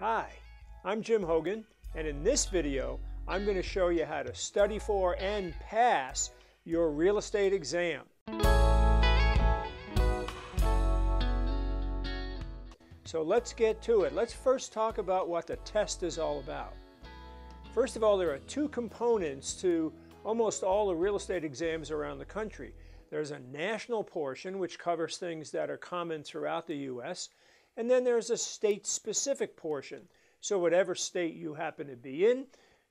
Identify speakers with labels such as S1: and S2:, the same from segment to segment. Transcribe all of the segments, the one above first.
S1: Hi, I'm Jim Hogan, and in this video, I'm going to show you how to study for and pass your real estate exam. So let's get to it. Let's first talk about what the test is all about. First of all, there are two components to almost all the real estate exams around the country. There's a national portion, which covers things that are common throughout the U.S., and then there's a state-specific portion. So whatever state you happen to be in,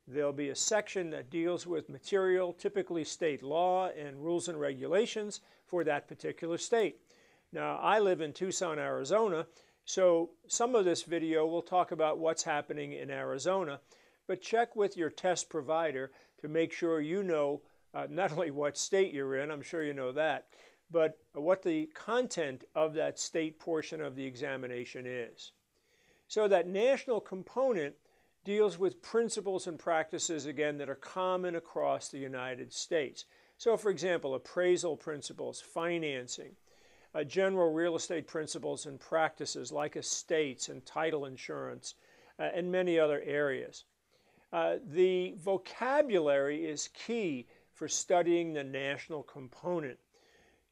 S1: there'll be a section that deals with material, typically state law and rules and regulations for that particular state. Now, I live in Tucson, Arizona, so some of this video will talk about what's happening in Arizona, but check with your test provider to make sure you know not only what state you're in, I'm sure you know that, but what the content of that state portion of the examination is. So that national component deals with principles and practices, again, that are common across the United States. So, for example, appraisal principles, financing, general real estate principles and practices like estates and title insurance, and many other areas. The vocabulary is key for studying the national component.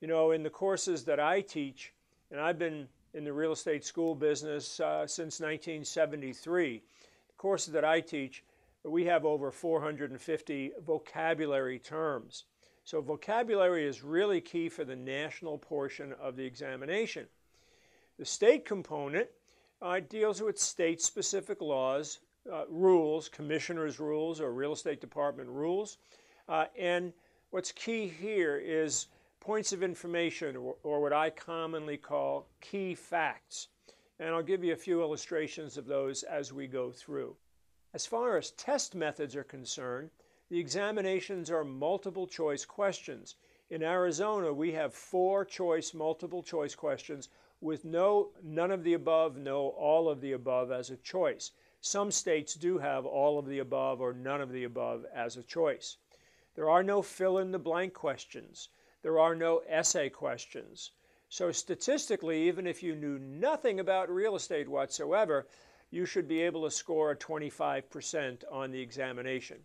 S1: You know, in the courses that I teach, and I've been in the real estate school business since 1973, the courses that I teach, we have over 450 vocabulary terms. So vocabulary is really key for the national portion of the examination. The state component deals with state-specific laws, rules, commissioner's rules or real estate department rules, and what's key here is points of information, or what I commonly call key facts. And I'll give you a few illustrations of those as we go through. As far as test methods are concerned, the examinations are multiple choice questions. In Arizona, we have 4 multiple choice questions with none of the above, no all of the above as a choice. Some states do have all of the above or none of the above as a choice. There are no fill-in-the-blank questions. There are no essay questions. So statistically, even if you knew nothing about real estate whatsoever, you should be able to score a 25% on the examination.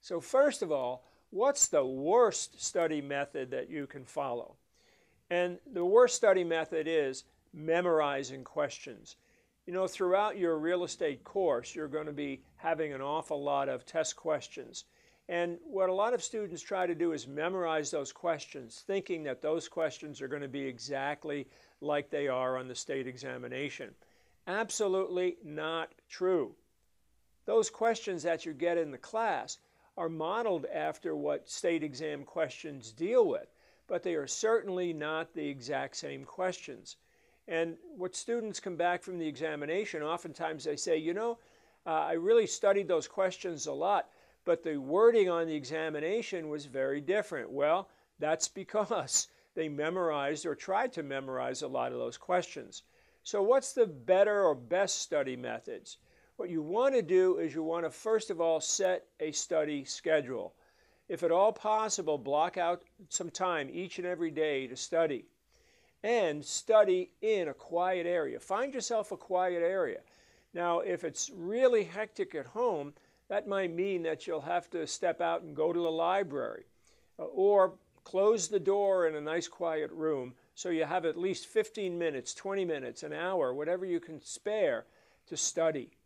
S1: So first of all, what's the worst study method that you can follow? And the worst study method is memorizing questions. You know, throughout your real estate course, you're going to be having an awful lot of test questions. And what a lot of students try to do is memorize those questions, thinking that those questions are going to be exactly like they are on the state examination. Absolutely not true. Those questions that you get in the class are modeled after what state exam questions deal with, but they are certainly not the exact same questions. And what students come back from the examination, oftentimes they say, you know, I really studied those questions a lot, but the wording on the examination was very different. Well, that's because they memorized or tried to memorize a lot of those questions. So what's the better or best study methods? What you want to do is you want to first of all set a study schedule. If at all possible, block out some time each and every day to study. And study in a quiet area. Find yourself a quiet area. Now, if it's really hectic at home, that might mean that you'll have to step out and go to the library or close the door in a nice quiet room so you have at least 15 minutes, 20 minutes, an hour, whatever you can spare to study.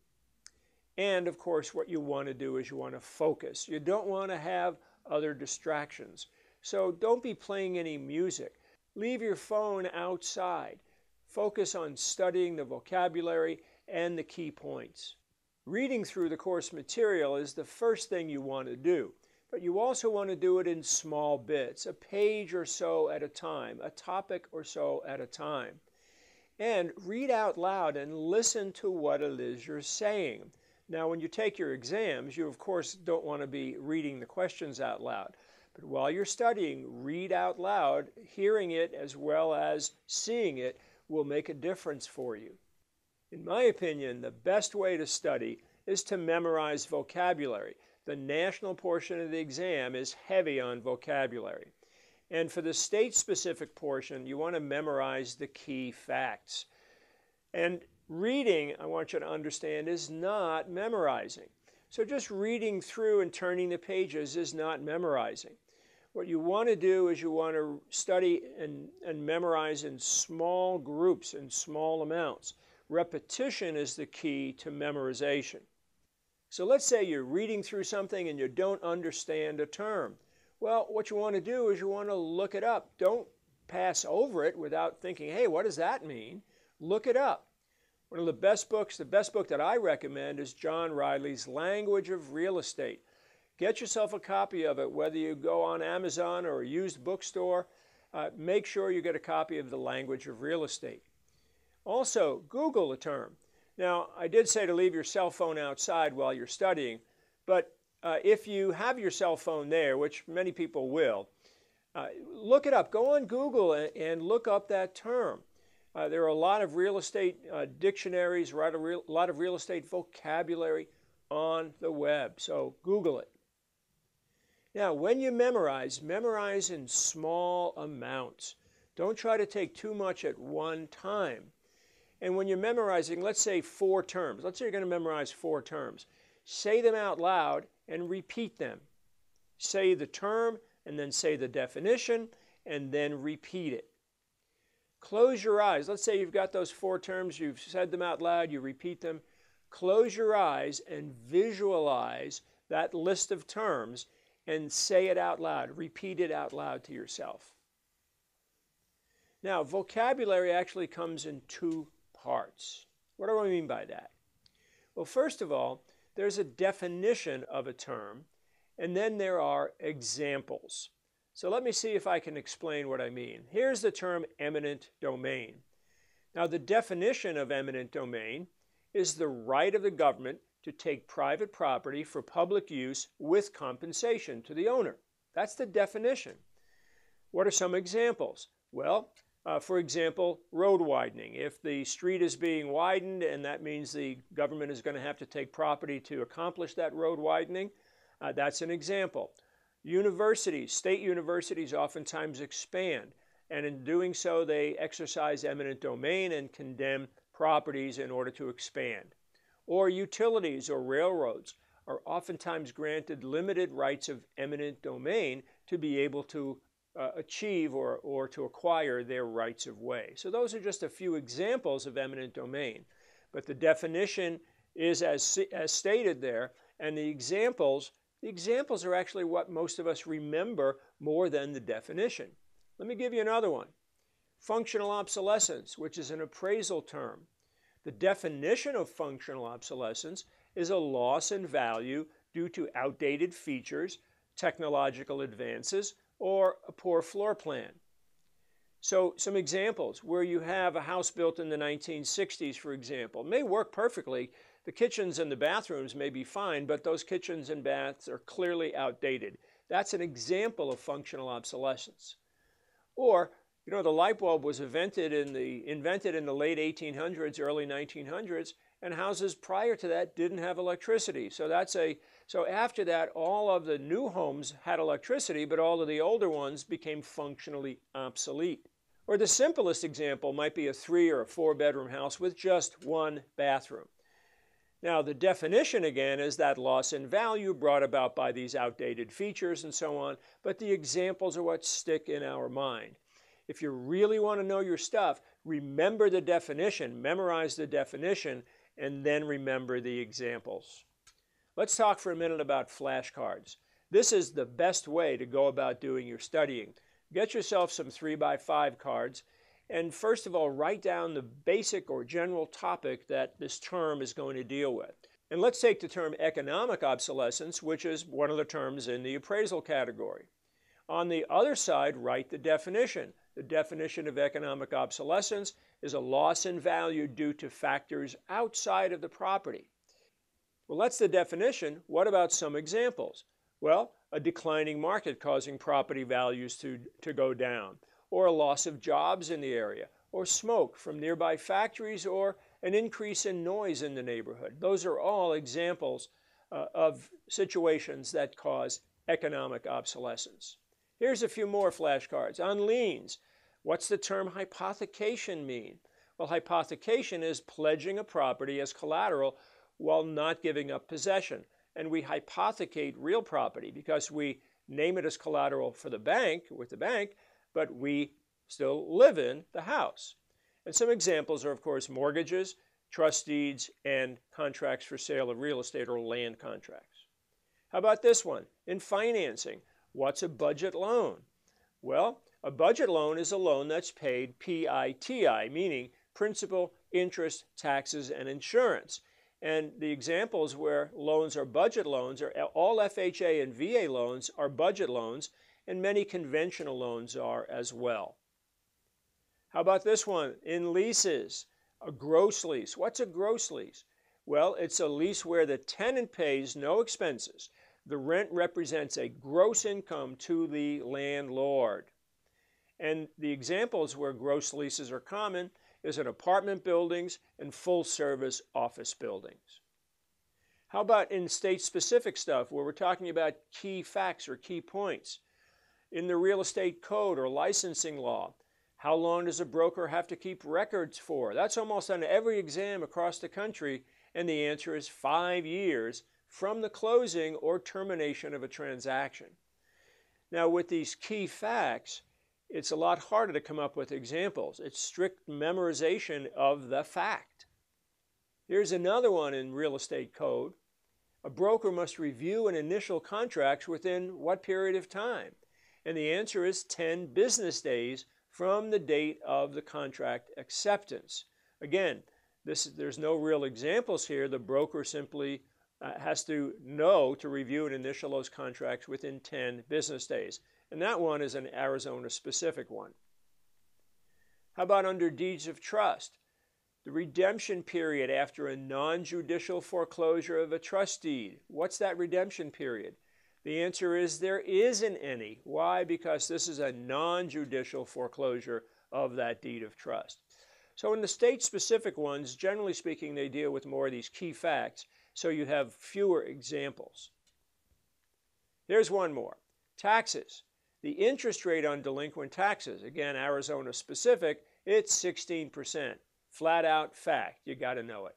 S1: And of course, what you want to do is you want to focus. You don't want to have other distractions. So don't be playing any music. Leave your phone outside. Focus on studying the vocabulary and the key points. Reading through the course material is the first thing you want to do, but you also want to do it in small bits, a page or so at a time, a topic or so at a time. And read out loud and listen to what it is you're saying. Now, when you take your exams, you of course don't want to be reading the questions out loud. But while you're studying, read out loud. Hearing it as well as seeing it will make a difference for you. In my opinion, the best way to study is to memorize vocabulary. The national portion of the exam is heavy on vocabulary. And for the state-specific portion, you want to memorize the key facts. And Reading, I want you to understand, is not memorizing. So just reading through and turning the pages is not memorizing. What you want to do is you want to study and memorize in small groups, in small amounts. Repetition is the key to memorization. So let's say you're reading through something and you don't understand a term. Well, what you want to do is you want to look it up. Don't pass over it without thinking, hey, what does that mean? Look it up. One of the best books that I recommend is John Riley's Language of Real Estate. Get yourself a copy of it, whether you go on Amazon or a used bookstore. Make sure you get a copy of The Language of Real Estate. Also, Google a term. Now, I did say to leave your cell phone outside while you're studying, but if you have your cell phone there, which many people will, look it up. Go on Google and look up that term. There are a lot of real estate dictionaries, a lot of real estate vocabulary on the web, so Google it. Now, when you memorize in small amounts. Don't try to take too much at one time. And when you're memorizing, let's say 4 terms. Let's say you're going to memorize 4 terms. Say them out loud and repeat them. Say the term and then say the definition and then repeat it. Close your eyes. Let's say you've got those 4 terms, you've said them out loud, you repeat them. Close your eyes and visualize that list of terms and say it out loud. Repeat it out loud to yourself. Now, vocabulary actually comes in 2 parts. What do I mean by that? Well, first of all, there's a definition of a term, and then there are examples. So let me see if I can explain what I mean. Here's the term eminent domain. Now, the definition of eminent domain is the right of the government to take private property for public use with compensation to the owner. That's the definition. What are some examples? Well, for example, road widening. If the street is being widened and that means the government is going to have to take property to accomplish that road widening, that's an example. Universities, state universities oftentimes expand, and in doing so they exercise eminent domain and condemn properties in order to expand. Or utilities or railroads are oftentimes granted limited rights of eminent domain to be able to achieve or to acquire their rights of way. So those are just a few examples of eminent domain. But the definition is as stated there, and the examples are actually what most of us remember more than the definition. Let me give you another one. Functional obsolescence, which is an appraisal term. The definition of functional obsolescence is a loss in value due to outdated features, technological advances, or a poor floor plan. So some examples where you have a house built in the 1960s, for example, may work perfectly. The kitchens and the bathrooms may be fine, but those kitchens and baths are clearly outdated. That's an example of functional obsolescence. Or, you know, the light bulb was invented in the late 1800s, early 1900s, and houses prior to that didn't have electricity. So after that, all of the new homes had electricity, but all of the older ones became functionally obsolete. Or the simplest example might be a 3 or a 4 bedroom house with just 1 bathroom. Now, the definition again is that loss in value brought about by these outdated features and so on, but the examples are what stick in our mind. If you really want to know your stuff, remember the definition, memorize the definition, and then remember the examples. Let's talk for a minute about flashcards. This is the best way to go about doing your studying. Get yourself some 3x5 cards, and first of all, write down the basic or general topic that this term is going to deal with. And let's take the term economic obsolescence, which is one of the terms in the appraisal category. On the other side, write the definition. The definition of economic obsolescence is a loss in value due to factors outside of the property. Well, that's the definition. What about some examples? Well, a declining market causing property values to go down, or a loss of jobs in the area, or smoke from nearby factories, or an increase in noise in the neighborhood. Those are all examples of situations that cause economic obsolescence. Here's a few more flashcards. On liens, what's the term hypothecation mean? Well, hypothecation is pledging a property as collateral while not giving up possession. And we hypothecate real property because we name it as collateral for the bank, with the bank, but we still live in the house. And some examples are, of course, mortgages, trust deeds, and contracts for sale of real estate or land contracts. How about this one? In financing, what's a budget loan? Well, a budget loan is a loan that's paid PITI, meaning principal, interest, taxes, and insurance. And the examples where loans are budget loans are all FHA and VA loans are budget loans, and many conventional loans are as well. How about this one? In leases, a gross lease. What's a gross lease? Well, it's a lease where the tenant pays no expenses. The rent represents a gross income to the landlord. And the examples where gross leases are common is in apartment buildings and full-service office buildings. How about in state-specific stuff where we're talking about key facts or key points? In the real estate code or licensing law, how long does a broker have to keep records for? That's almost on every exam across the country, and the answer is 5 years from the closing or termination of a transaction. Now, with these key facts, it's a lot harder to come up with examples. It's strict memorization of the fact. Here's another one in real estate code. A broker must review an initial contract within what period of time? And the answer is 10 business days from the date of the contract acceptance. Again, there's no real examples here. The broker simply has to know to review and initial those contracts within 10 business days. And that one is an Arizona-specific one. How about under deeds of trust? The redemption period after a non-judicial foreclosure of a trust deed. What's that redemption period? The answer is there isn't any. Why? Because this is a non-judicial foreclosure of that deed of trust. So in the state-specific ones, generally speaking, they deal with more of these key facts, so you have fewer examples. Here's one more. Taxes. The interest rate on delinquent taxes, again, Arizona specific, it's 16%. Flat out fact. You got to know it.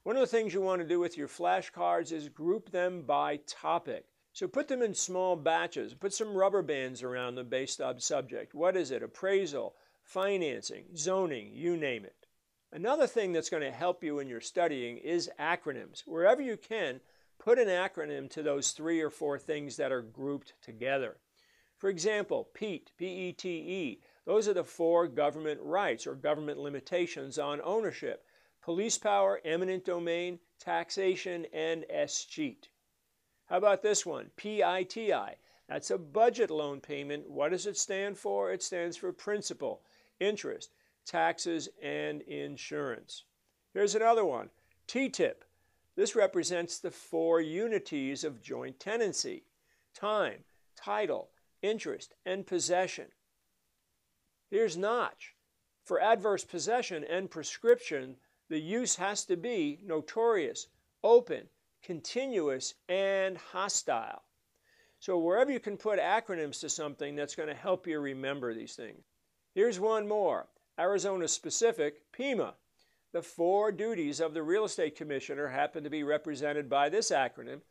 S1: One of the things you want to do with your flashcards is group them by topic. So put them in small batches. Put some rubber bands around them based on subject. What is it? Appraisal, financing, zoning, you name it. Another thing that's going to help you in your studying is acronyms. Wherever you can, put an acronym to those 3 or 4 things that are grouped together. For example, PETE, P-E-T-E, those are the 4 government rights or government limitations on ownership: police power, eminent domain, taxation, and escheat. How about this one? PITI. That's a budget loan payment. What does it stand for? It stands for principal, interest, taxes, and insurance. Here's another one. TTIP. This represents the 4 unities of joint tenancy: time, title, interest, and possession. Here's NOTCH. For adverse possession and prescription, the use has to be notorious, open, continuous, and hostile. So wherever you can put acronyms to something, that's going to help you remember these things. Here's one more. Arizona specific, PEMA. The 4 duties of the real estate commissioner happen to be represented by this acronym.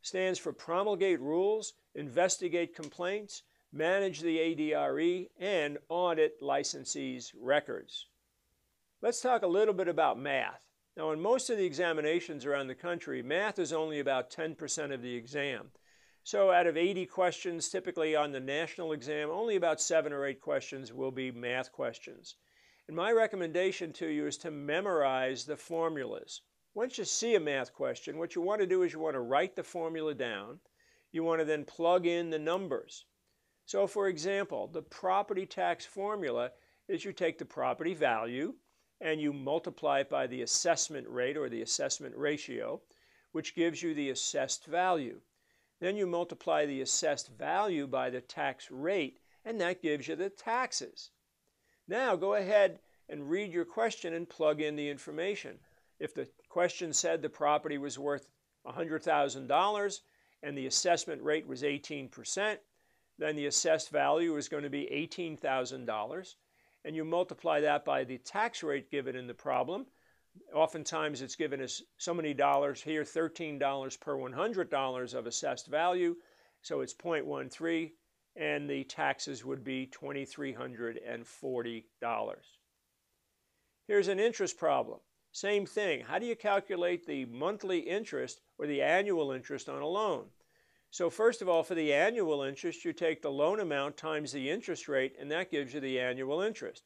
S1: Stands for promulgate rules, investigate complaints, manage the ADRE, and audit licensees' records. Let's talk a little bit about math. Now, in most of the examinations around the country, math is only about 10% of the exam. So out of 80 questions, typically on the national exam, only about 7 or 8 questions will be math questions. And my recommendation to you is to memorize the formulas. Once you see a math question, what you want to do is you want to write the formula down. You want to then plug in the numbers. So for example, the property tax formula is you take the property value and you multiply it by the assessment rate or the assessment ratio, which gives you the assessed value. Then you multiply the assessed value by the tax rate, and that gives you the taxes. Now go ahead and read your question and plug in the information. If the question said the property was worth $100,000 and the assessment rate was 18%, then the assessed value is going to be $18,000. and you multiply that by the tax rate given in the problem. Oftentimes it's given as so many dollars here, $13 per $100 of assessed value, so it's 0.13, and the taxes would be $2,340. Here's an interest problem. Same thing. How do you calculate the monthly interest or the annual interest on a loan? So first of all, for the annual interest, you take the loan amount times the interest rate, and that gives you the annual interest.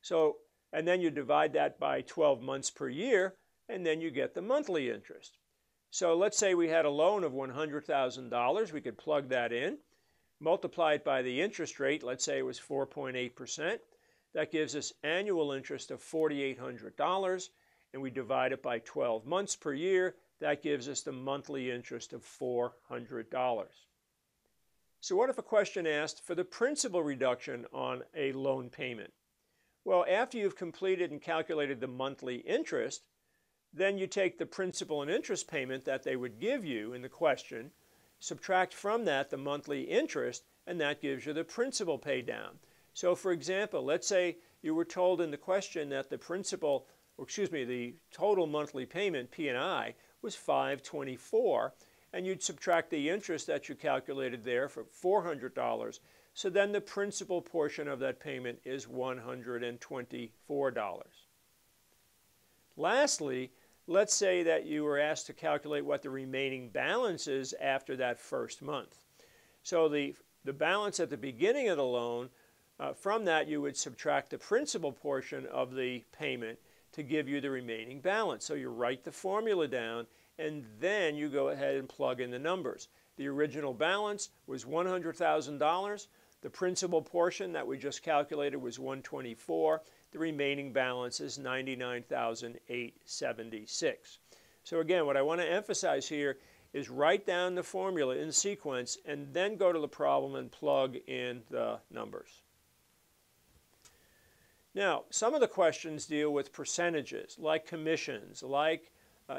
S1: So, and then you divide that by 12 months per year, and then you get the monthly interest. So let's say we had a loan of $100,000. We could plug that in, multiply it by the interest rate. Let's say it was 4.8%. That gives us annual interest of $4,800, and we divide it by 12 months per year. That gives us the monthly interest of $400. So what if a question asked for the principal reduction on a loan payment? Well, after you've completed and calculated the monthly interest, then you take the principal and interest payment that they would give you in the question, subtract from that the monthly interest, and that gives you the principal pay down. So for example, let's say you were told in the question that the the total monthly payment, P&I, was $524, and you'd subtract the interest that you calculated there for $400. So then the principal portion of that payment is $124. Lastly, let's say that you were asked to calculate what the remaining balance is after that first month. So the balance at the beginning of the loan, from that you would subtract the principal portion of the payment to give you the remaining balance. So you write the formula down, and then you go ahead and plug in the numbers. The original balance was $100,000. The principal portion that we just calculated was $124. The remaining balance is $99,876. So again, what I want to emphasize here is write down the formula in sequence and then go to the problem and plug in the numbers. Now, some of the questions deal with percentages, like commissions, like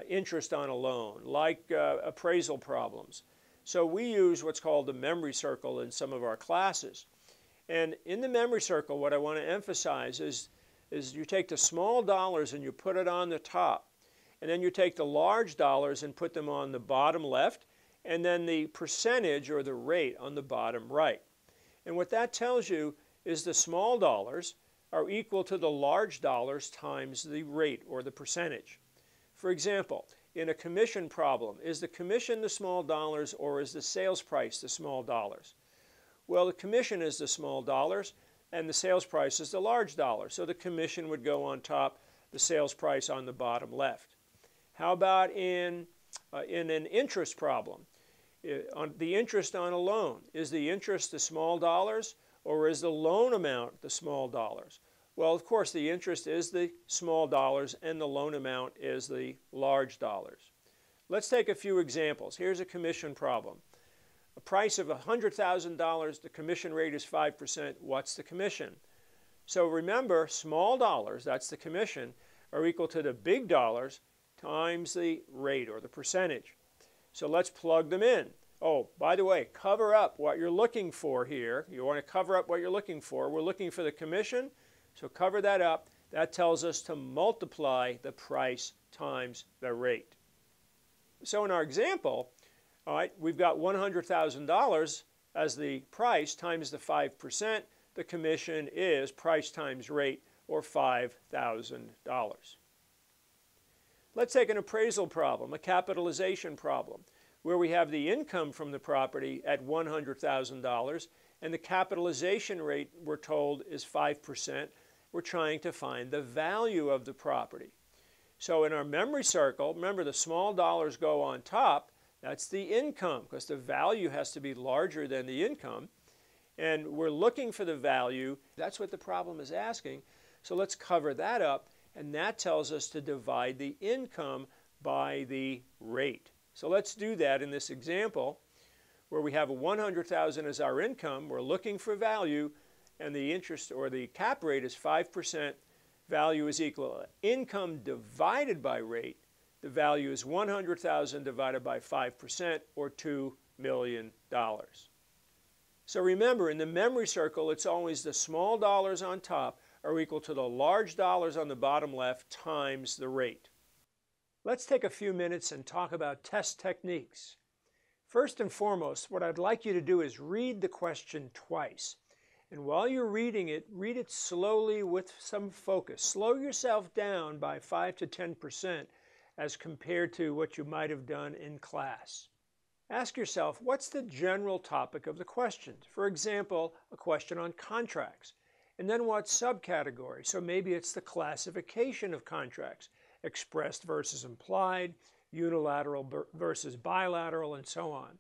S1: interest on a loan, like appraisal problems. So we use what's called the memory circle in some of our classes. And in the memory circle, what I want to emphasize is you take the small dollars and you put it on the top. And then you take the large dollars and put them on the bottom left, and then the percentage or the rate on the bottom right. And what that tells you is the small dollars are equal to the large dollars times the rate or the percentage. For example, in a commission problem, is the commission the small dollars or is the sales price the small dollars? Well, the commission is the small dollars and the sales price is the large dollars. So the commission would go on top, the sales price on the bottom left. How about in an interest problem? On the interest on a loan, is the interest the small dollars or is the loan amount the small dollars? Well, of course, the interest is the small dollars and the loan amount is the large dollars. Let's take a few examples. Here's a commission problem. A price of $100,000, the commission rate is 5%. What's the commission? So remember, small dollars, that's the commission, are equal to the big dollars times the rate or the percentage. So let's plug them in. Oh, by the way, cover up what you're looking for here. You want to cover up what you're looking for. We're looking for the commission, so cover that up. That tells us to multiply the price times the rate. So in our example, all right, we've got $100,000 as the price times the 5%. The commission is price times rate, or $5,000. Let's take an appraisal problem, a capitalization problem, where we have the income from the property at $100,000 and the capitalization rate, we're told, is 5%. We're trying to find the value of the property. So in our memory circle, remember the small dollars go on top. That's the income because the value has to be larger than the income. And we're looking for the value. That's what the problem is asking. So let's cover that up. And that tells us to divide the income by the rate. So let's do that in this example where we have $100,000 as our income. We're looking for value and the interest or the cap rate is 5%. Value is equal to income divided by rate. The value is $100,000 divided by 5% or $2 million. So remember, in the memory circle, it's always the small dollars on top are equal to the large dollars on the bottom left times the rate. Let's take a few minutes and talk about test techniques. First and foremost, what I'd like you to do is read the question twice. And while you're reading it, read it slowly with some focus. Slow yourself down by 5 to 10% as compared to what you might have done in class. Ask yourself, what's the general topic of the question? For example, a question on contracts. And then what subcategory? So maybe it's the classification of contracts, expressed versus implied, unilateral versus bilateral, and so on.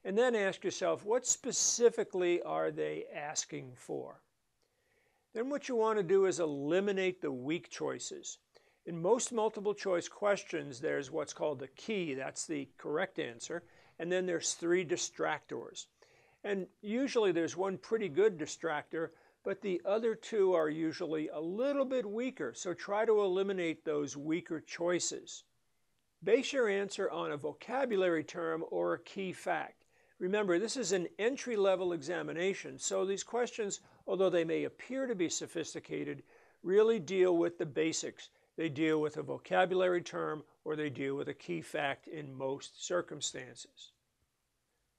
S1: And then ask yourself, what specifically are they asking for? Then what you want to do is eliminate the weak choices. In most multiple choice questions, there's what's called the key, that's the correct answer, and then there's 3 distractors. And usually there's one pretty good distractor, but the other 2 are usually a little bit weaker, so try to eliminate those weaker choices. Base your answer on a vocabulary term or a key fact. Remember, this is an entry-level examination, so these questions, although they may appear to be sophisticated, really deal with the basics. They deal with a vocabulary term or they deal with a key fact in most circumstances.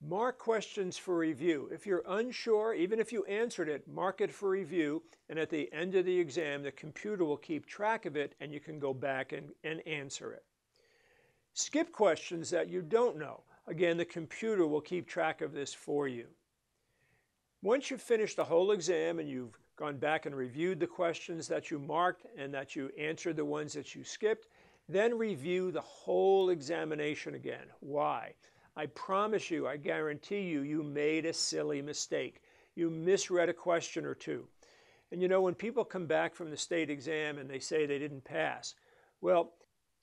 S1: Mark questions for review. If you're unsure, even if you answered it, mark it for review, and at the end of the exam, the computer will keep track of it and you can go back and answer it. Skip questions that you don't know. Again, the computer will keep track of this for you. Once you've finished the whole exam and you've gone back and reviewed the questions that you marked and that you answered the ones that you skipped, then review the whole examination again. Why? I promise you, I guarantee you, you made a silly mistake. You misread a question or two. And you know, when people come back from the state exam and they say they didn't pass, well,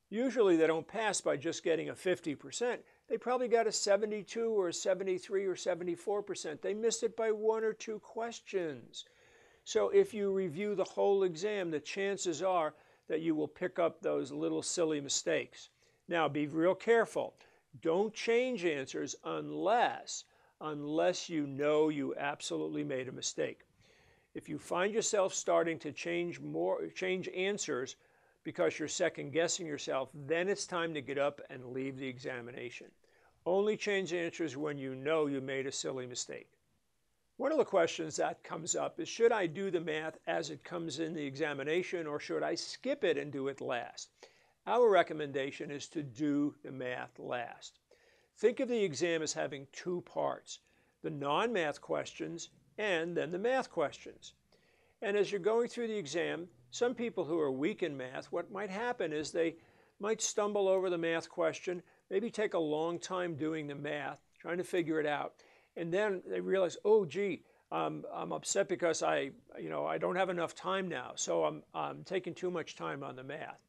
S1: usually they don't pass by just getting a 50%. They probably got a 72 or a 73 or 74%. They missed it by 1 or 2 questions. So if you review the whole exam, the chances are that you will pick up those little silly mistakes. Now, be real careful. Don't change answers unless you know you absolutely made a mistake. If you find yourself starting to change answers because you're second guessing yourself, then it's time to get up and leave the examination. Only change answers when you know you made a silly mistake. One of the questions that comes up is, should I do the math as it comes in the examination or should I skip it and do it last? Our recommendation is to do the math last. Think of the exam as having 2 parts, the non-math questions and then the math questions. And as you're going through the exam, some people who are weak in math, what might happen is they might stumble over the math question, maybe take a long time doing the math, trying to figure it out, and then they realize, oh gee, I'm upset because I don't have enough time now, so I'm taking too much time on the math.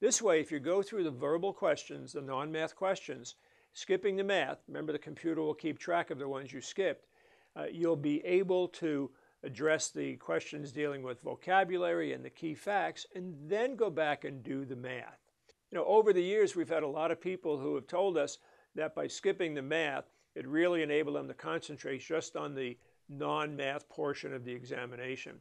S1: This way, if you go through the verbal questions, the non-math questions, skipping the math, remember the computer will keep track of the ones you skipped, you'll be able to address the questions dealing with vocabulary and the key facts, and then go back and do the math. You know, over the years, we've had a lot of people who have told us that by skipping the math, it really enabled them to concentrate just on the non-math portion of the examination.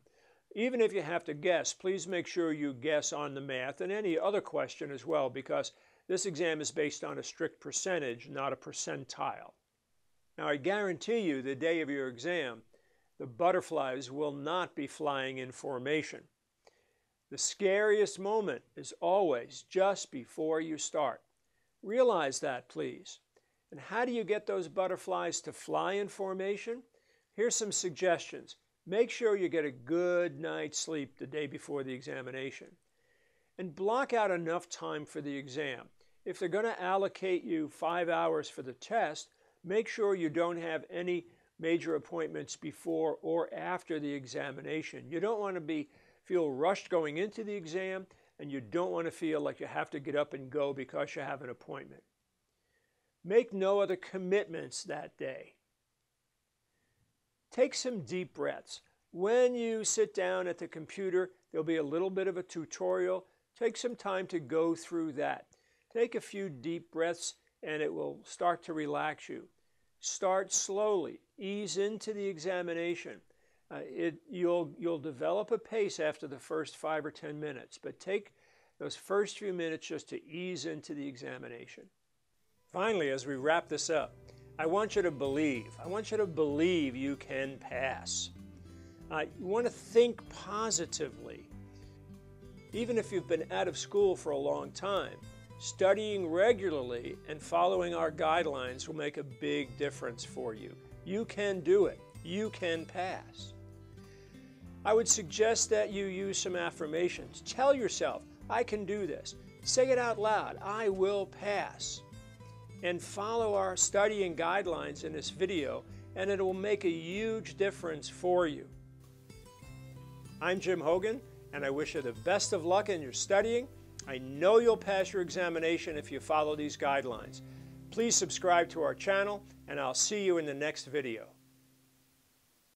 S1: Even if you have to guess, please make sure you guess on the math and any other question as well, because this exam is based on a strict percentage, not a percentile. Now, I guarantee you the day of your exam, the butterflies will not be flying in formation. The scariest moment is always just before you start. Realize that, please. And how do you get those butterflies to fly in formation? Here's some suggestions. Make sure you get a good night's sleep the day before the examination. And block out enough time for the exam. If they're going to allocate you 5 hours for the test, make sure you don't have any major appointments before or after the examination. You don't want to feel rushed going into the exam, and you don't want to feel like you have to get up and go because you have an appointment. Make no other commitments that day. Take some deep breaths. When you sit down at the computer, there'll be a little bit of a tutorial. Take some time to go through that. Take a few deep breaths and it will start to relax you. Start slowly. Ease into the examination. You'll develop a pace after the first 5 or 10 minutes, but take those first few minutes just to ease into the examination. Finally, as we wrap this up, I want you to believe. I want you to believe you can pass. You want to think positively. Even if you've been out of school for a long time, studying regularly and following our guidelines will make a big difference for you. You can do it. You can pass. I would suggest that you use some affirmations. Tell yourself, I can do this. Say it out loud, I will pass. And follow our studying guidelines in this video, and it will make a huge difference for you. I'm Jim Hogan, and I wish you the best of luck in your studying. I know you'll pass your examination if you follow these guidelines. Please subscribe to our channel, and I'll see you in the next video.